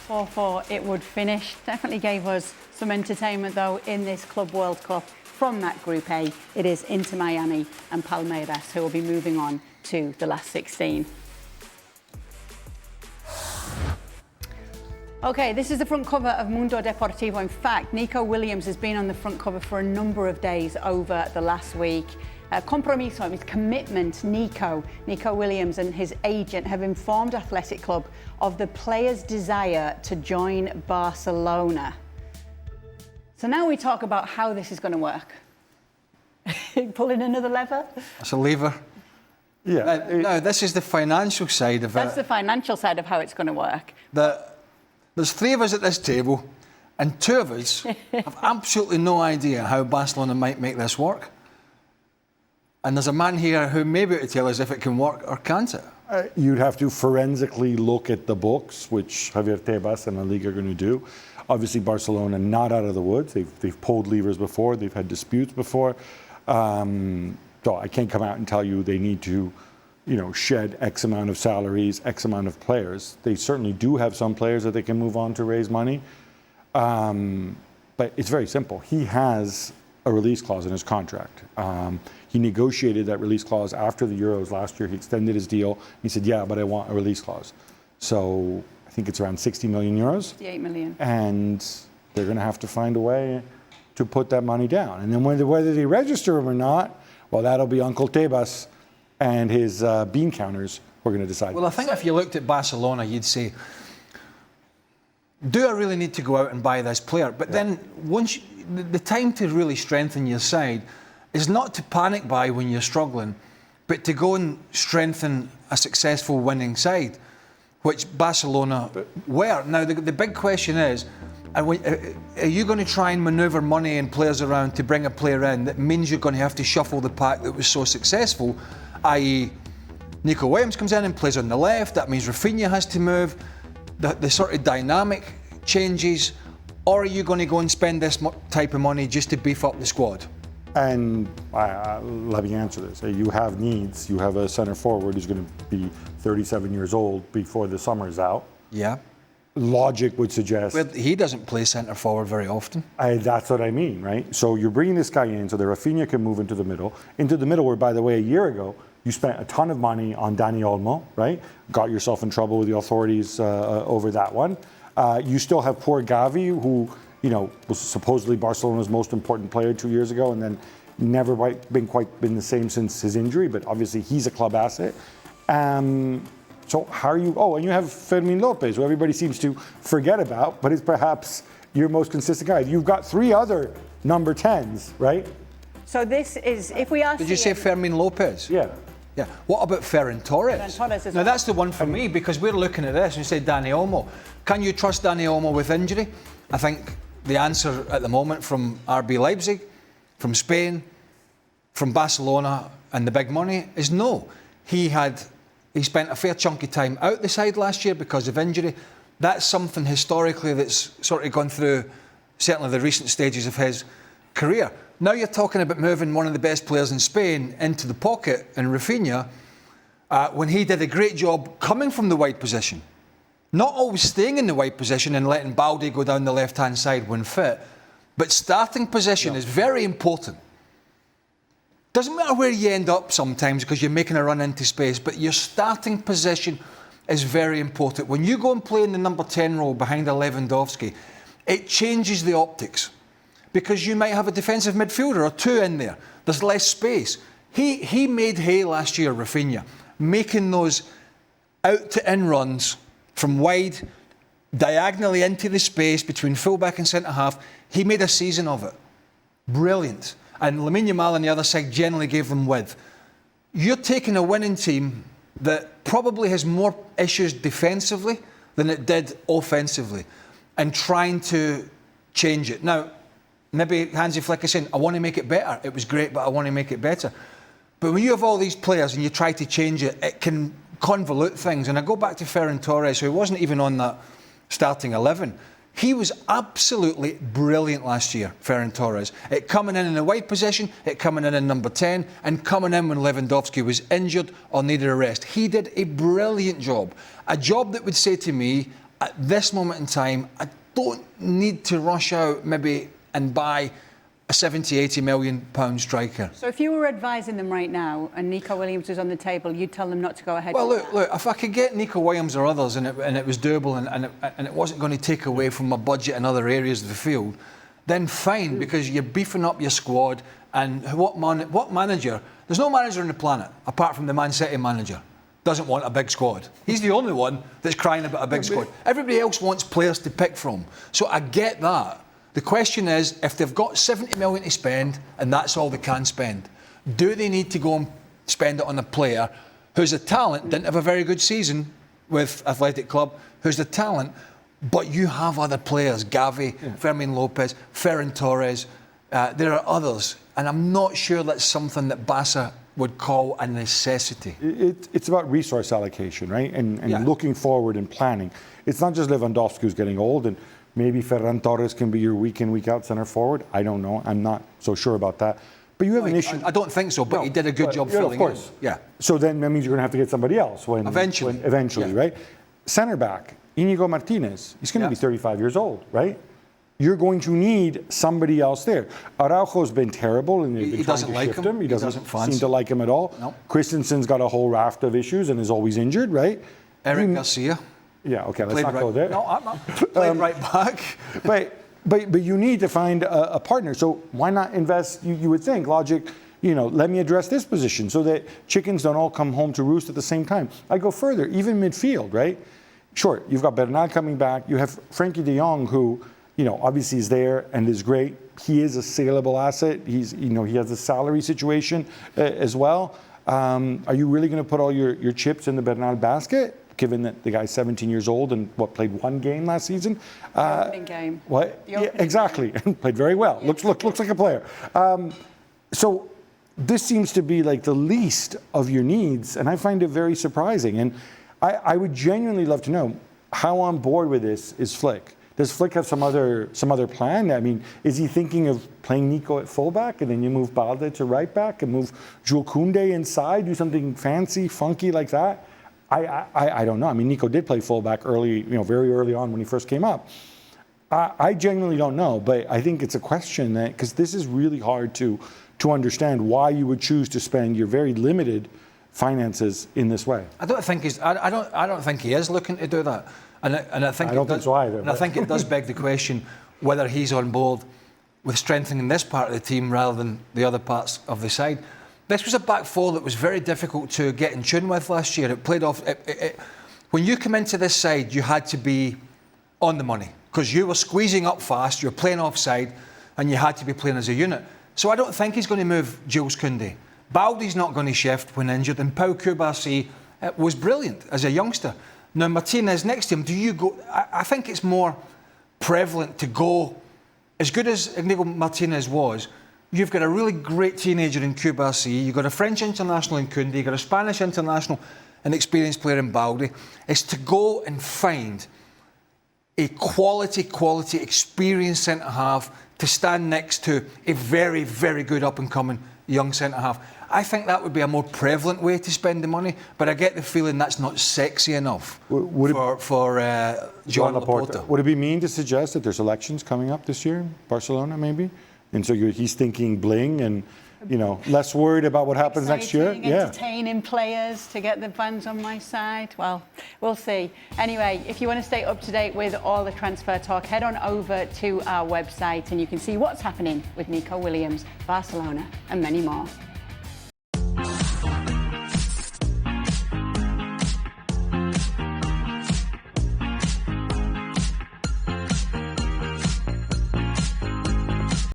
4-4 it would finish. Definitely gave us some entertainment, though, in this Club World Cup. From that Group A, it is Inter Miami and Palmeiras who will be moving on to the last 16. Okay, this is the front cover of Mundo Deportivo. In fact, Nico Williams has been on the front cover for a number of days over the last week. Compromiso, his commitment, Nico Williams and his agent have informed Athletic Club of the player's desire to join Barcelona. So now we talk about how this is going to work. Pulling another lever? That's a lever. Yeah. No, this is the financial side of it. That's the financial side of how it's going to work. There's 3 of us at this table, and 2 of us have absolutely no idea how Barcelona might make this work. And there's a man here who may be able to tell us if it can work or can't it. You'd have to forensically look at the books, which Javier Tebas and LALIGA are going to do. Obviously, Barcelona not out of the woods. They've pulled levers before. They've had disputes before. So I can't come out and tell you they need to, shed X amount of salaries, X amount of players. They certainly do have some players that they can move on to raise money. But it's very simple. He has a release clause in his contract. He negotiated that release clause after the Euros last year. He extended his deal. He said, yeah, but I want a release clause. So I think it's around 60 million euros. 68 million. And they're going to have to find a way to put that money down. And then whether they register him or not, well, that'll be Uncle Tebas and his bean counters who are going to decide. Well, I think if you looked at Barcelona, you'd say, do I really need to go out and buy this player? But then once the time to really strengthen your side is not to panic buy when you're struggling, but to go and strengthen a successful winning side, which Barcelona were. Now, the big question is, are you going to try and manoeuvre money and players around to bring a player in that means you're going to have to shuffle the pack that was so successful, i.e. Nico Williams comes in and plays on the left, that means Rafinha has to move, the sort of dynamic changes, or are you going to go and spend this type of money just to beef up the squad? And let me answer this. You have needs. You have a center forward who's going to be 37 years old before the summer's out. Yeah. Logic would suggest... Well, he doesn't play centre forward very often. That's what I mean, right? So you're bringing this guy in so that Rafinha can move into the middle where, by the way, a year ago, you spent a ton of money on Dani Olmo, right? Got yourself in trouble with the authorities over that one. You still have poor Gavi, who, was supposedly Barcelona's most important player 2 years ago and then never been the same since his injury, but obviously he's a club asset. So how are you... Oh, and you have Fermin Lopez, who everybody seems to forget about, but is perhaps your most consistent guy. You've got 3 other number 10s, right? So this is, if we are... Did you say Fermin Lopez? Yeah. Yeah. What about Ferran Torres? Ferran Torres as now, well. that's the one for me, because we're looking at this and you say Dani Olmo. Can you trust Dani Olmo with injury? I think the answer at the moment from RB Leipzig, from Spain, from Barcelona and the big money is no. He spent a fair chunk of time out the side last year because of injury. That's something historically that's sort of gone through certainly the recent stages of his career. Now you're talking about moving one of the best players in Spain into the pocket in Rafinha when he did a great job coming from the wide position. Not always staying in the wide position and letting Balde go down the left-hand side when fit, but starting position is very important. Doesn't matter where you end up sometimes because you're making a run into space, but your starting position is very important. When you go and play in the number 10 role behind a Lewandowski, it changes the optics because you might have a defensive midfielder or 2 in there. There's less space. He made hay last year, Rafinha, making those out-to-in runs from wide, diagonally into the space between full-back and centre-half. He made a season of it. Brilliant. And Lamine Yamal on the other side generally gave them width. You're taking a winning team that probably has more issues defensively than it did offensively and trying to change it. Now, maybe Hansi Flick is saying, I want to make it better. It was great, but I want to make it better. But when you have all these players and you try to change it, it can convolute things. And I go back to Ferran Torres, who wasn't even on that starting 11. He was absolutely brilliant last year, Ferran Torres. It coming in the wide position, it coming in number 10, and coming in when Lewandowski was injured or needed a rest. He did a brilliant job. A job that would say to me, at this moment in time, I don't need to rush out maybe and buy a 70, 80 million pound striker. So if you were advising them right now and Nico Williams was on the table, you'd tell them not to go ahead Well, with look, if I could get Nico Williams or others and it was doable and it wasn't going to take away from my budget in other areas of the field, then fine, because you're beefing up your squad. And what manager, there's no manager on the planet, apart from the Man City manager, doesn't want a big squad. He's the only one that's crying about a big squad. Everybody else wants players to pick from. So I get that. The question is, if they've got 70 million to spend and that's all they can spend, do they need to go and spend it on a player who's a talent, didn't have a very good season with Athletic Club, who's the talent, but you have other players, Gavi, Fermin Lopez, Ferran Torres, there are others, and I'm not sure that's something that Barca would call a necessity. It's about resource allocation, right? And looking forward and planning. It's not just Lewandowski who's getting old, and maybe Ferran Torres can be your week in, week out centre forward. I don't know. I'm not so sure about that. But you have an issue. I don't think so, but he did a good job filling of course. in. Yeah. So then that means you're going to have to get somebody else eventually, right? Centre back, Inigo Martinez. He's going to be 35 years old, right? You're going to need somebody else there. Araujo's been terrible, and they've been trying to shift him. He doesn't seem to like him at all. No. Christensen's got a whole raft of issues and is always injured, right? Eric Garcia. Yeah, okay, let's not go there. No, I'm not. Played right back. But you need to find a partner. So why not invest, you would think, logic, let me address this position so that chickens don't all come home to roost at the same time. I go further, even midfield, right? Sure, you've got Bernal coming back. You have Frankie de Jong, who, obviously is there and is great. He is a saleable asset. He has a salary situation as well. Are you really going to put all your chips in the Bernal basket, given that the guy's 17 years old and played one game last season? The opening game. What? Yeah, exactly. Played very well. Yeah. Looks like a player. So this seems to be like the least of your needs, and I find it very surprising. And I would genuinely love to know how on board with this is Flick. Does Flick have some other plan? I mean, is he thinking of playing Nico at fullback and then you move Balde to right back and move Jules Koundé inside, do something fancy, funky like that? I don't know. I mean, Nico did play fullback early, very early on when he first came up. I genuinely don't know, but I think it's a question that, because this is really hard to understand why you would choose to spend your very limited finances in this way. I don't think he is looking to do that. And I think I don't think so either. And I think it does beg the question whether he's on board with strengthening this part of the team rather than the other parts of the side. This was a back four that was very difficult to get in tune with last year. It played off. When you come into this side, you had to be on the money because you were squeezing up fast, you were playing offside, and you had to be playing as a unit. So I don't think he's going to move Jules Koundé. Balde's not going to shift when injured, and Pau Cubarsí was brilliant as a youngster. Now Martinez next to him, do you go? I think it's more prevalent to go, as good as Inigo Martinez was, you've got a really great teenager in Cubarsí, you've got a French international in Koundé, you've got a Spanish international, an experienced player in Balde, is to go and find a quality, experienced centre-half to stand next to a very, very good up-and-coming young centre-half. I think that would be a more prevalent way to spend the money, but I get the feeling that's not sexy enough for Joan Laporta. Would it be mean to suggest that there's elections coming up this year, Barcelona maybe? And so he's thinking bling and, less worried about what happens next year? Entertaining players to get the fans on my side. Well, we'll see. Anyway, if you want to stay up to date with all the transfer talk, head on over to our website and you can see what's happening with Nico Williams, Barcelona, and many more.